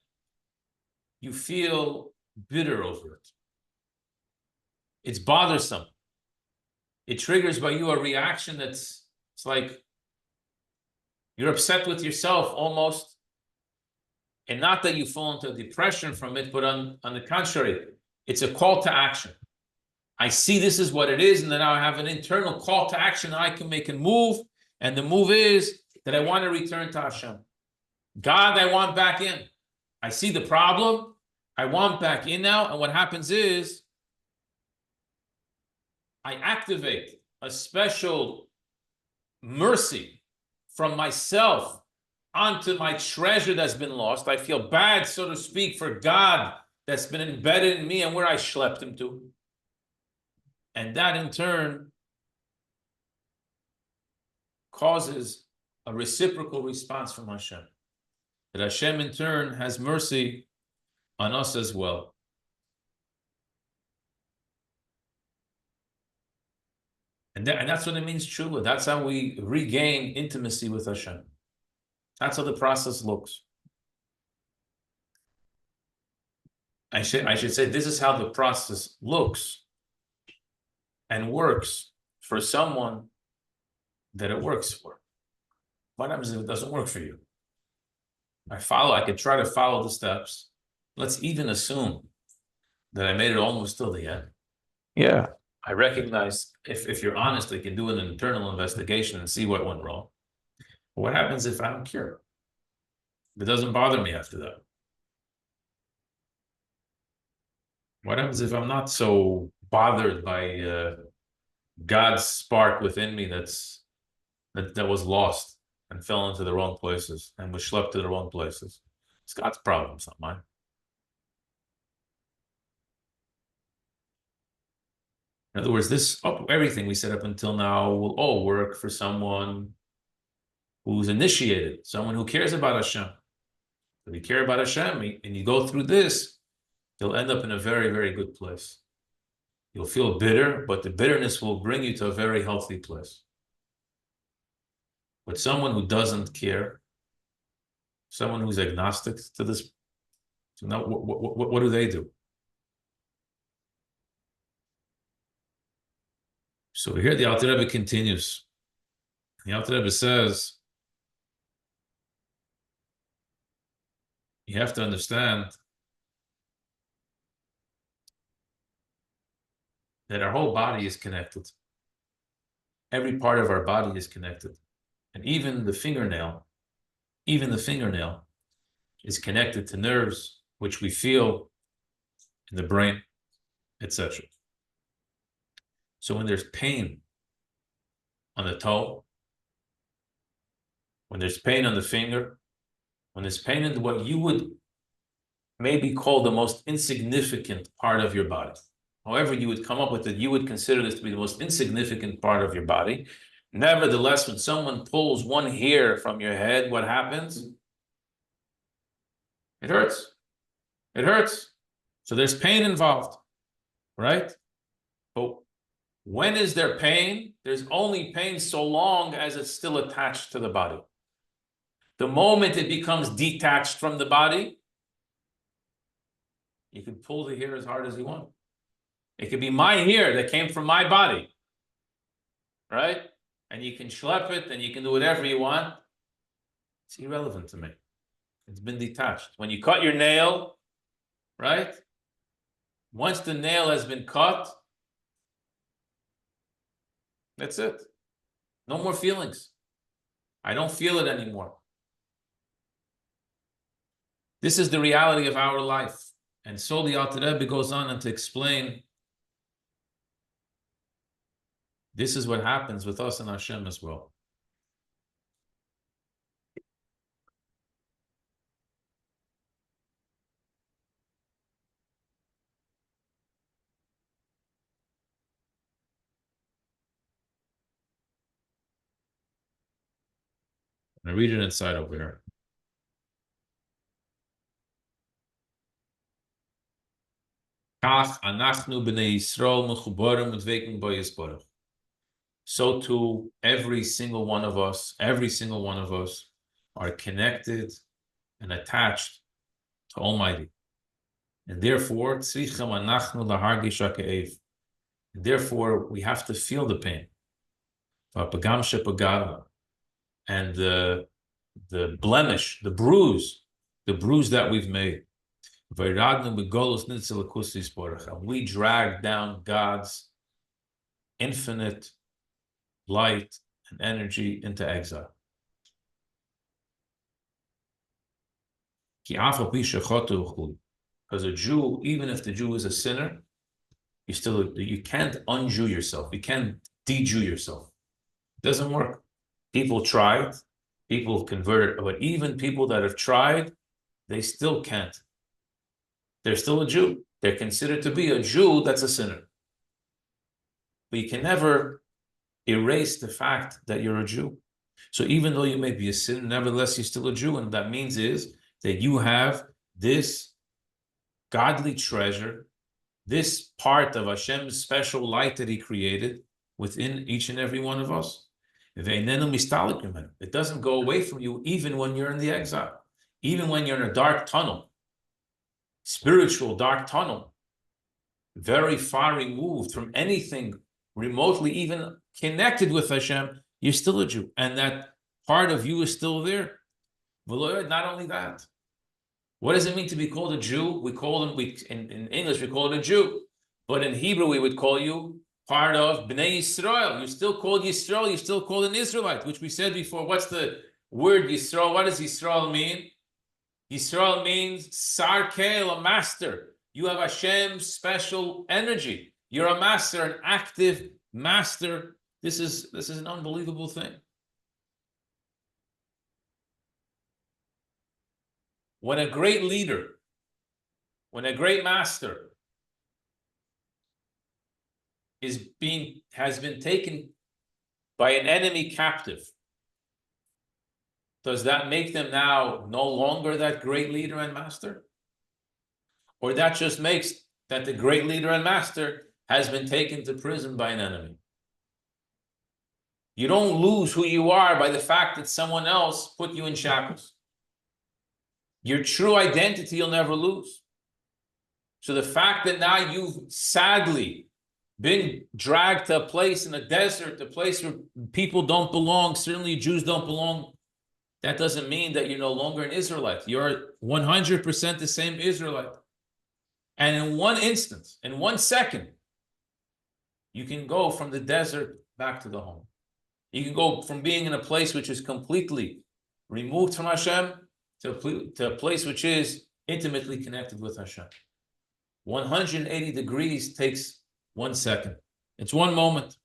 you feel bitter over it. It's bothersome. It triggers by you a reaction it's like you're upset with yourself almost, And not that you fall into depression from it, but on the contrary, it's a call to action. I see this is what it is, and then now I have an internal call to action that I can make a move, and the move is that I want to return to Hashem. God, I want back in. I see the problem, I want back in now, and what happens is I activate a special mercy from myself onto my treasure that's been lost. I feel bad, so to speak, for God that's been embedded in me and where I schlepped him to. And that in turn causes a reciprocal response from Hashem. That Hashem in turn has mercy on us as well. And that's what it means, tshuva. That's how we regain intimacy with Hashem. That's how the process looks. I should say this is how the process looks and works for someone that it works for. What happens if it doesn't work for you? I could try to follow the steps. Let's even assume that I made it almost till the end. Yeah, I recognize if you're honest, I can do an internal investigation and see what went wrong. What happens if I don't care? It doesn't bother me after that. What happens if I'm not so bothered by God's spark within me that was lost and fell into the wrong places and was schlepped to the wrong places? It's God's problem, it's not mine. In other words, everything we said up until now will all work for someone who's initiated, someone who cares about Hashem. If you care about Hashem and you go through this, you'll end up in a very, very good place. You'll feel bitter, but the bitterness will bring you to a very healthy place. But someone who doesn't care, someone who's agnostic to this, so now what do they do? So here the Alter Rebbe continues. The Alter Rebbe says, you have to understand that our whole body is connected. Every part of our body is connected. And even the fingernail is connected to nerves, which we feel in the brain, etc. So when there's pain on the toe, when there's pain on the finger, when there's pain in what you would maybe call the most insignificant part of your body, however you would come up with it, you would consider this to be the most insignificant part of your body. Nevertheless, when someone pulls one hair from your head, what happens? It hurts. It hurts. So there's pain involved, right? But when is there pain? There's only pain so long as it's still attached to the body. The moment it becomes detached from the body, you can pull the hair as hard as you want. It could be my hair that came from my body, right? And you can schlep it and you can do whatever you want. It's irrelevant to me. It's been detached. When you cut your nail, right? Once the nail has been cut, that's it. No more feelings. I don't feel it anymore. This is the reality of our life. And so the Alter Rebbe goes on and to explain this is what happens with us and Hashem as well. I read it inside over here. So too, every single one of us are connected and attached to Almighty. And therefore, we have to feel the pain. And the blemish, the bruise the bruise that we've made. We drag down God's infinite light and energy into exile. Because a Jew, even if the Jew is a sinner, you can't un-Jew yourself. You can't de-Jew yourself. It doesn't work. People tried, people converted, but even people that have tried, they still can't. They're still a Jew. They're considered to be a Jew that's a sinner. But you can never erase the fact that you're a Jew. So even though you may be a sinner, nevertheless, you're still a Jew. And what that means is that you have this godly treasure, this part of Hashem's special light that He created within each and every one of us. It doesn't go away from you even when you're in the exile, even when you're in a dark tunnel, spiritual dark tunnel, very far removed from anything remotely even connected with Hashem, you're still a Jew. And that part of you is still there. Not only that, what does it mean to be called a Jew? We call them, in English, we call it a Jew. But in Hebrew, we would call you part of Bnei Yisrael. You're still called Yisrael. You're still called an Israelite, which we said before. What's the word Yisrael? What does Yisrael mean? Yisrael means Is Kale, a master. You have Hashem's special energy. You're a master, an active master. This is an unbelievable thing. When a great leader, when a great master has been taken by an enemy captive, does that make them now no longer that great leader and master? Or that just makes that the great leader and master has been taken to prison by an enemy? You don't lose who you are by the fact that someone else put you in shackles. Your true identity you'll never lose. So the fact that now you've sadly been dragged to a place in a desert, a place where people don't belong, certainly Jews don't belong, that doesn't mean that you're no longer an Israelite. You're 100% the same Israelite. And in one instant, in 1 second, you can go from the desert back to the home. You can go from being in a place which is completely removed from Hashem to a place which is intimately connected with Hashem. 180 degrees takes 1 second. It's one moment.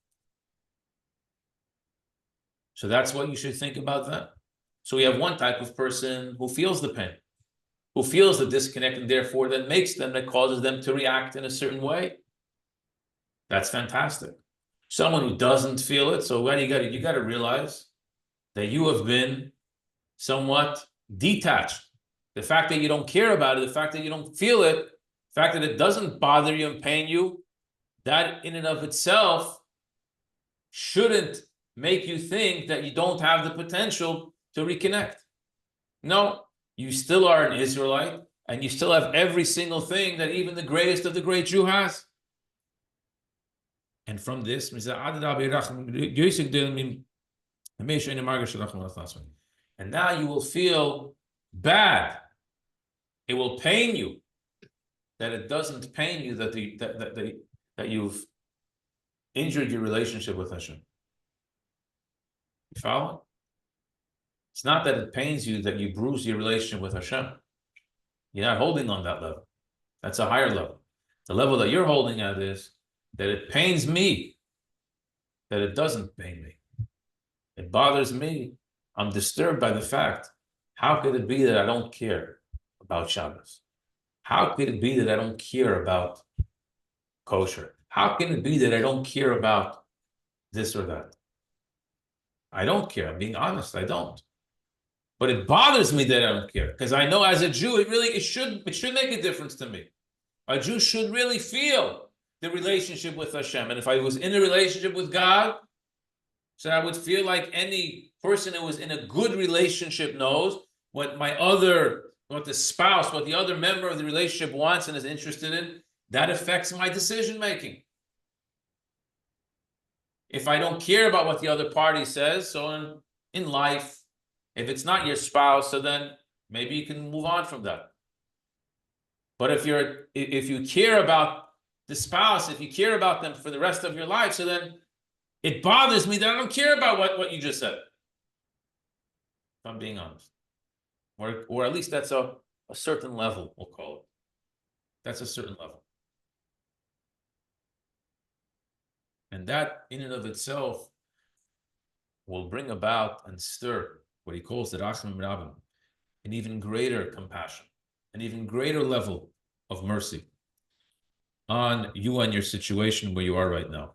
So that's what you should think about that. So we have one type of person who feels the pain, who feels the disconnect, and therefore that causes them to react in a certain way. That's fantastic. Someone who doesn't feel it, so when you got to realize that you have been somewhat detached. The fact that you don't care about it, the fact that you don't feel it, the fact that it doesn't bother you and pain you, that in and of itself shouldn't make you think that you don't have the potential to reconnect. No, you still are an Israelite, and you still have every single thing that even the greatest of the great Jew has. And from this, and now you will feel bad. It will pain you that it doesn't pain you that you've injured your relationship with Hashem. You follow? It's not that it pains you that you bruise your relationship with Hashem. You're not holding on that level. That's a higher level. The level that you're holding at is that it pains me that it doesn't pain me. It bothers me. I'm disturbed by the fact, how could it be that I don't care about Shabbos? How could it be that I don't care about kosher? How can it be that I don't care about this or that? I don't care. I'm being honest. I don't. But it bothers me that I don't care, because I know as a Jew, it should make a difference to me. A Jew should really feel the relationship with Hashem. And if I was in a relationship with God, so I would feel like any person who was in a good relationship knows what the spouse, what the other member of the relationship wants and is interested in, that affects my decision making. If I don't care about what the other party says, so in life, if it's not your spouse, so then maybe you can move on from that. But if you care about the spouse, if you care about them for the rest of your life, so then it bothers me that I don't care about what you just said. If I'm being honest. Or at least that's a certain level, we'll call it. That's a certain level. And that in and of itself will bring about and stir what he calls the Rachamim Rabbim, an even greater compassion, an even greater level of mercy on you and your situation where you are right now.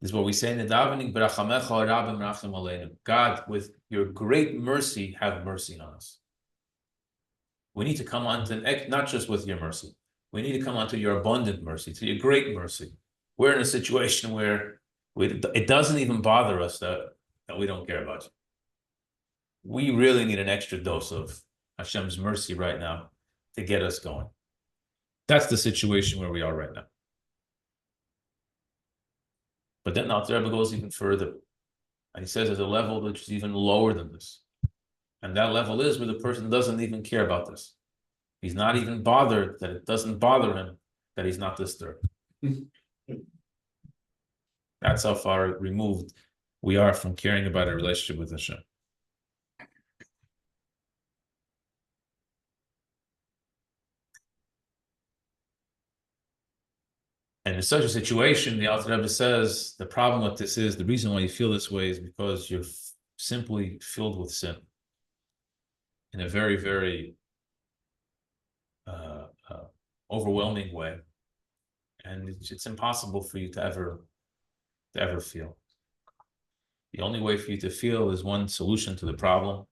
This is what we say in the davening, B'rachamecha Rabbim Rachem Aleinu. God, with your great mercy, have mercy on us. We need to come onto, not just with your mercy, we need to come onto your abundant mercy, to your great mercy. We're in a situation where it doesn't even bother us that we don't care about you. We really need an extra dose of Hashem's mercy right now to get us going. That's the situation where we are right now. But then Later Rebbe goes even further. And he says there's a level which is even lower than this. And that level is where the person doesn't even care about this. He's not even bothered, that it doesn't bother him that he's not disturbed. That's how far removed we are from caring about a relationship with Hashem. And in such a situation, the Later Rebbe says, the problem with this is, the reason why you feel this way is because you're simply filled with sin in a very, very overwhelming way. And it's impossible for you to ever feel. The only way for you to feel is one solution to the problem,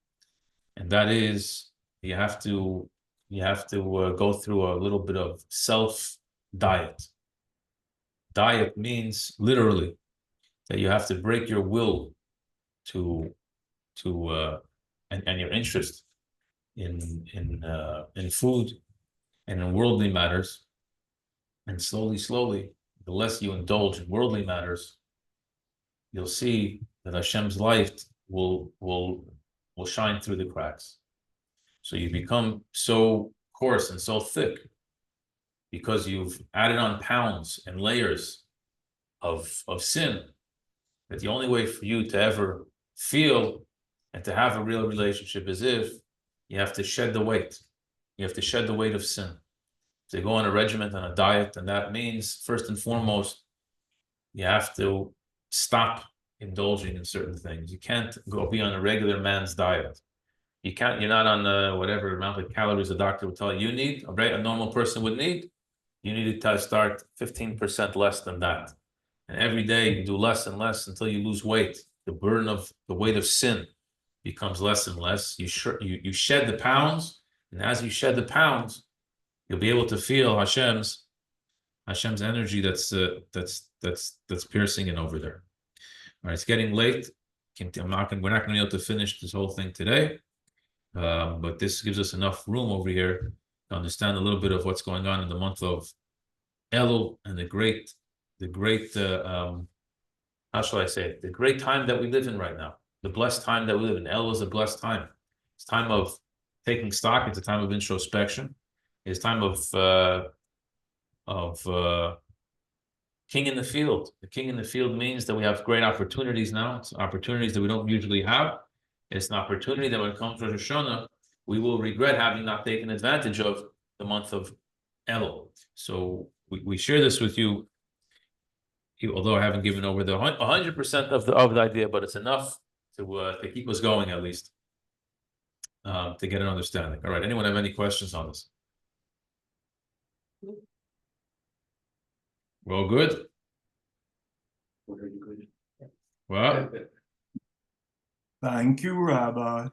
and that is you have to go through a little bit of self-diet. Diet means literally that you have to break your will to and your interest in food and in worldly matters, and slowly, the less you indulge in worldly matters, you'll see that Hashem's light will shine through the cracks. So you become so coarse and so thick because you've added on pounds and layers of sin, that the only way for you to ever feel and to have a real relationship is if you have to shed the weight. You have to shed the weight of sin. To go on a regimen, on a diet, and that means, first and foremost, you have to stop indulging in certain things. You can't go be on a regular man's diet. You're not on whatever amount of calories the doctor would tell you need, a normal person would need. You need to start 15% less than that. And every day you do less and less until you lose weight. The burden of the weight of sin becomes less and less. You shed the pounds, and as you shed the pounds, you'll be able to feel Hashem's energy that's piercing in over there. All right, it's getting late. We're not going to be able to finish this whole thing today, but this gives us enough room over here to understand a little bit of what's going on in the month of Elul and the great how shall I say it? The great time that we live in right now, the blessed time that we live in. Elul is a blessed time. It's time of taking stock. It's a time of introspection. It's time of king in the field. The king in the field means that we have great opportunities now. It's opportunities that we don't usually have. It's an opportunity that when it comes to Rosh Hashanah, we will regret having not taken advantage of the month of Elul. So we share this with you, although I haven't given over the 100% of the idea, but it's enough to keep us going at least, to get an understanding. All right, anyone have any questions on this? Well, good. Well, Thank you, Rabbi.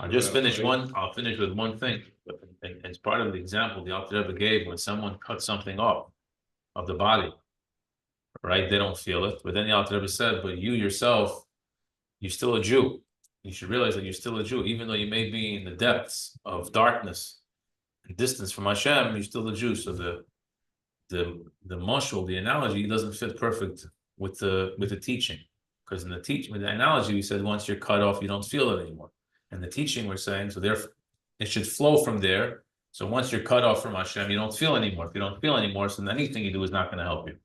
I'll finish with one thing. It's part of the example the Later Rebbe gave when someone cuts something off of the body, right? They don't feel it. But then the Later Rebbe said, but you yourself, you're still a Jew. You should realize that you're still a Jew, even though you may be in the depths of darkness and distance from Hashem, you're still a Jew. So the mashal, the analogy, doesn't fit perfect with the teaching. Because in the teaching, with the analogy, we said once you're cut off, you don't feel it anymore. and the teaching we're saying, so therefore it should flow from there. So once you're cut off from Hashem, you don't feel anymore. If you don't feel anymore, so then anything you do is not going to help you.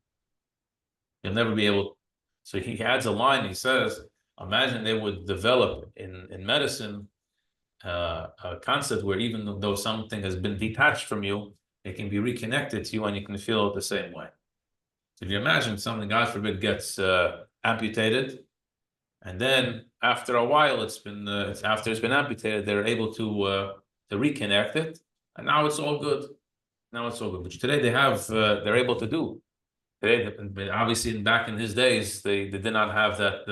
You'll never be able. So he adds a line. He says, imagine they would develop in medicine a concept where even though something has been detached from you, it can be reconnected to you and you can feel it the same way. So if you imagine something, God forbid, gets amputated, and then after a while, after it's been amputated, they're able to reconnect it, and now it's all good. Now it's all good. Which today they're able to do. Today, obviously, back in his days, they did not have that.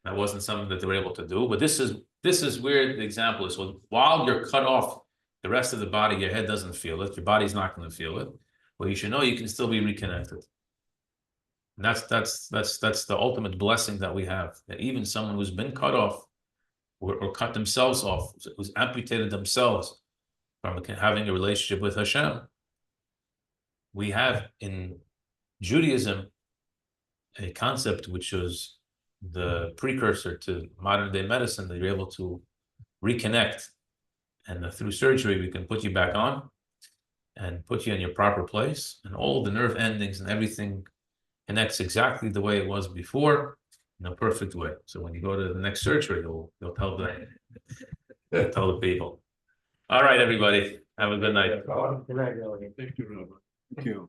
That wasn't something that they were able to do. But this is where the example is. So while you're cut off, the rest of the body, your head doesn't feel it. Your body's not going to feel it. Well, you should know you can still be reconnected. And that's the ultimate blessing that we have. That even someone who's been cut off or cut themselves off, who's amputated themselves from having a relationship with Hashem, we have in Judaism a concept which was the precursor to modern day medicine, that you're able to reconnect, and through surgery we can put you back on and put you in your proper place, and all the nerve endings and everything connects exactly the way it was before, in a perfect way. So when you go to the next surgery, you'll tell the people. All right, everybody, have a good night. Good night, Ellie. Thank you, Robert. Thank you.